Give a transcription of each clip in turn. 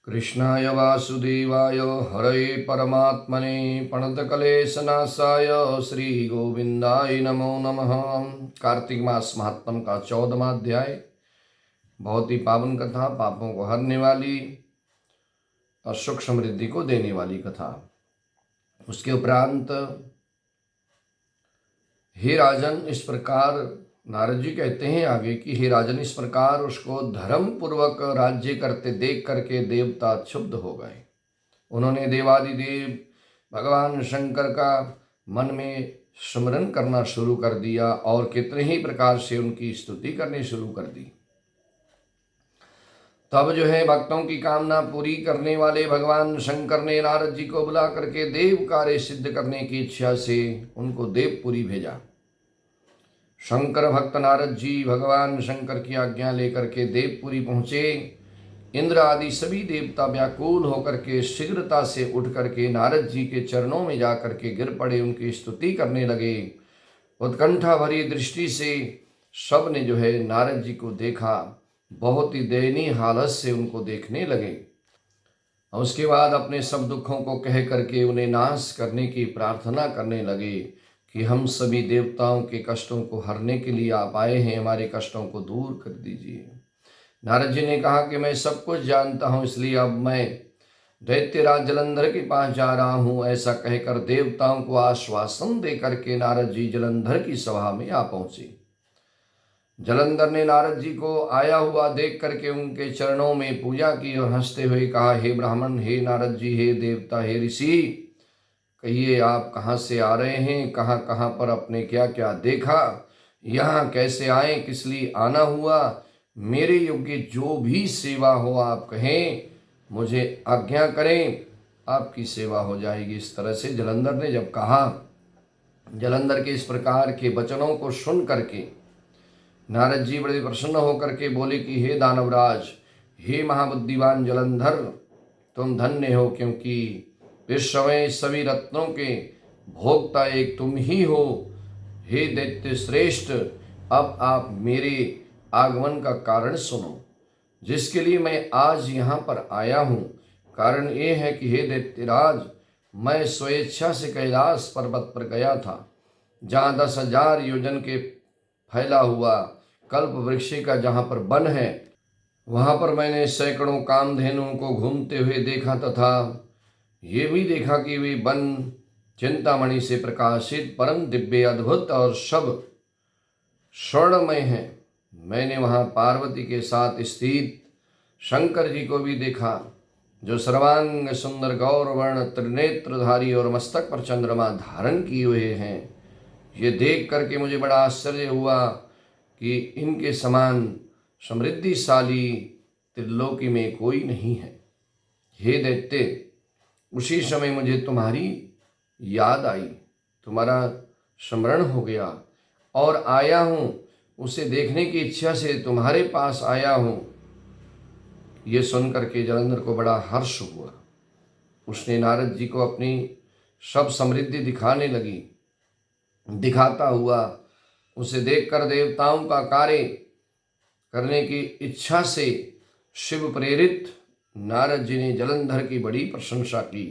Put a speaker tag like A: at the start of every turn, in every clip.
A: कृष्णाय वासुदेवाय हरये परमात्मने प्रणतक्लेशनाशाय श्रीगोविंदाय नमो नमः। कार्तिक मास महात्म का 14वां अध्याय, बहुत ही पावन कथा, पापों को हरने वाली और सुख समृद्धि को देने वाली कथा। उसके उपरांत हे राजन, इस प्रकार नारद जी कहते हैं आगे कि हे राजन, इस प्रकार उसको धर्म पूर्वक राज्य करते देख करके देवता क्षुब्ध हो गए। उन्होंने देवादिदेव भगवान शंकर का मन में स्मरण करना शुरू कर दिया और कितने ही प्रकार से उनकी स्तुति करनी शुरू कर दी। तब भक्तों की कामना पूरी करने वाले भगवान शंकर ने नारद जी को बुला करके देव कार्य सिद्ध करने की इच्छा से उनको देवपुरी भेजा। शंकर भक्त नारद जी भगवान शंकर की आज्ञा लेकर के देवपुरी पहुँचे। इंद्र आदि सभी देवता व्याकुल होकर के शीघ्रता से उठ करके नारद जी के चरणों में जाकर के गिर पड़े, उनकी स्तुति करने लगे। उत्कंठा भरी दृष्टि से सब ने नारद जी को देखा, बहुत ही दयनीय हालत से उनको देखने लगे। और उसके बाद अपने सब दुखों को कह करके उन्हें नाश करने की प्रार्थना करने लगे कि हम सभी देवताओं के कष्टों को हरने के लिए आप आए हैं, हमारे कष्टों को दूर कर दीजिए। नारद जी ने कहा कि मैं सब कुछ जानता हूँ, इसलिए अब मैं दैत्यराज जलंधर के पास जा रहा हूँ। ऐसा कहकर देवताओं को आश्वासन दे करके नारद जी जलंधर की सभा में आ पहुँचे। जलंधर ने नारद जी को आया हुआ देख करके उनके चरणों में पूजा की और हंसते हुए कहा, हे ब्राह्मण, हे नारद जी, हे देवता, हे ऋषि, कहिए आप कहाँ से आ रहे हैं, कहाँ कहाँ पर आपने क्या क्या देखा, यहाँ कैसे आए, किस लिए आना हुआ, मेरे योग्य जो भी सेवा हो आप कहें, मुझे आज्ञा करें, आपकी सेवा हो जाएगी। इस तरह से जलंधर ने जब कहा, जलंधर के इस प्रकार के वचनों को सुन करके नारद जी बड़े प्रसन्न होकर के बोले कि हे दानवराज, हे महाबुद्धिवान जलंधर, तुम धन्य हो, क्योंकि इस समय सभी रत्नों के भोक्ता एक तुम ही हो। हे दैत्य श्रेष्ठ, अब आप मेरे आगमन का कारण सुनो, जिसके लिए मैं आज यहाँ पर आया हूँ। कारण ये है कि हे दैत्यराज, मैं स्वेच्छा से कैलाश पर्वत पर गया था, जहाँ 10,000 योजन के फैला हुआ कल्प वृक्ष का जहाँ पर वन है, वहाँ पर मैंने सैकड़ों कामधेनुओं को घूमते हुए देखा तथा ये भी देखा कि वे वन चिंतामणि से प्रकाशित परम दिव्य अद्भुत और सब स्वर्णमय हैं। मैंने वहाँ पार्वती के साथ स्थित शंकर जी को भी देखा, जो सर्वांग सुंदर गौरवर्ण त्रिनेत्रधारी और मस्तक पर चंद्रमा धारण किए हुए हैं। ये देख करके मुझे बड़ा आश्चर्य हुआ कि इनके समान समृद्धिशाली त्रिलोकी में कोई नहीं है। हे दैत्य, उसी समय मुझे तुम्हारी याद आई, तुम्हारा स्मरण हो गया और आया हूँ, उसे देखने की इच्छा से तुम्हारे पास आया हूँ। ये सुनकर के जलंधर को बड़ा हर्ष हुआ। उसने नारद जी को अपनी सब समृद्धि दिखाने लगी। दिखाता हुआ उसे देखकर देवताओं का कार्य करने की इच्छा से शिव प्रेरित नारद जी ने जलंधर की बड़ी प्रशंसा की।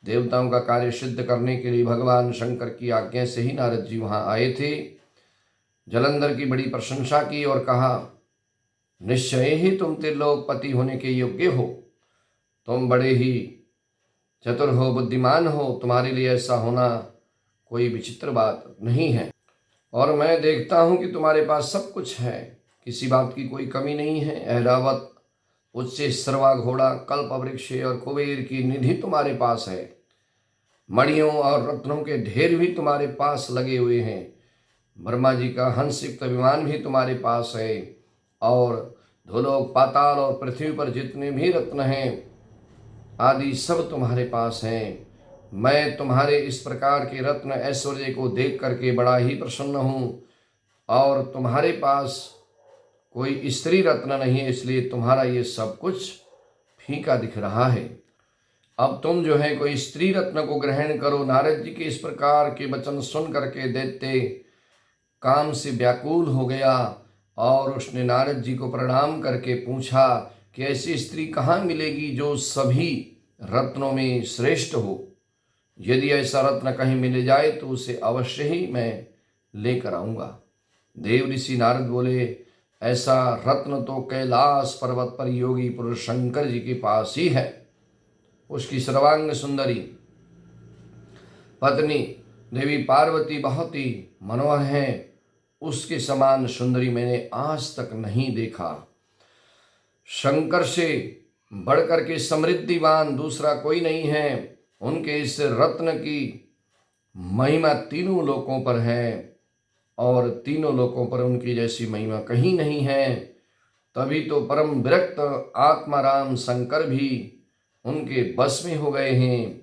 A: देवताओं का कार्य सिद्ध करने के लिए भगवान शंकर की आज्ञा से ही नारद जी वहाँ आए थे। जलंधर की बड़ी प्रशंसा की और कहा, निश्चय ही तुम त्रिलोकपति होने के योग्य हो, तुम बड़े ही चतुर हो, बुद्धिमान हो, तुम्हारे लिए ऐसा होना कोई विचित्र बात नहीं है। और मैं देखता हूँ कि तुम्हारे पास सब कुछ है, किसी बात की कोई कमी नहीं है। ऐरावत, उच्च सर्वा घोड़ा, कल्प वृक्ष और कुबेर की निधि तुम्हारे पास है। मणियों और रत्नों के ढेर भी तुम्हारे पास लगे हुए हैं। ब्रह्मा जी का हंसयुक्त विमान भी तुम्हारे पास है। और धूलोक, पाताल और पृथ्वी पर जितने भी रत्न हैं आदि सब तुम्हारे पास हैं। मैं तुम्हारे इस प्रकार के रत्न ऐश्वर्य को देख करके बड़ा ही प्रसन्न हूँ। और तुम्हारे पास कोई स्त्री रत्न नहीं है, इसलिए तुम्हारा ये सब कुछ फीका दिख रहा है। अब तुम कोई स्त्री रत्न को ग्रहण करो। नारद जी के इस प्रकार के वचन सुन करके दैत्य काम से व्याकुल हो गया और उसने नारद जी को प्रणाम करके पूछा कि ऐसी स्त्री कहाँ मिलेगी जो सभी रत्नों में श्रेष्ठ हो। यदि ऐसा रत्न कहीं मिल जाए तो उसे अवश्य ही मैं लेकर आऊँगा। देव ऋषि नारद बोले, ऐसा रत्न तो कैलाश पर्वत पर योगी पुरुष शंकर जी के पास ही है। उसकी सर्वांग सुंदरी पत्नी देवी पार्वती बहुत ही मनोहर है। उसके समान सुंदरी मैंने आज तक नहीं देखा। शंकर से बढ़कर के समृद्धिवान दूसरा कोई नहीं है। उनके इस रत्न की महिमा तीनों लोकों पर है और तीनों लोकों पर उनकी जैसी महिमा कहीं नहीं है। तभी तो परम विरक्त आत्माराम शंकर भी उनके बस में हो गए हैं।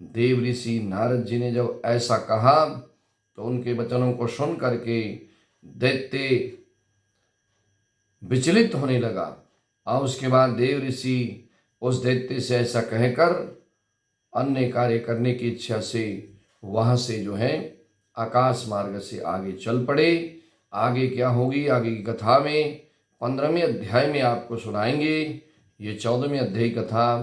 A: देव ऋषि नारद जी ने जब ऐसा कहा तो उनके वचनों को सुन करके दैत्य विचलित होने लगा और उसके बाद देव ऋषि उस दैत्य से ऐसा कहकर अन्य कार्य करने की इच्छा से वहाँ से जो है आकाश मार्ग से आगे चल पड़े। आगे क्या होगी आगे की कथा में 15वें अध्याय में आपको सुनाएंगे। ये 14वें अध्याय कथा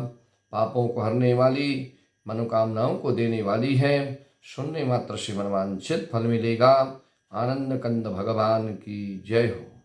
A: पापों को हरने वाली, मनोकामनाओं को देने वाली है। सुनने मात्र से मनवांछित फल मिलेगा। आनंद कंद भगवान की जय हो।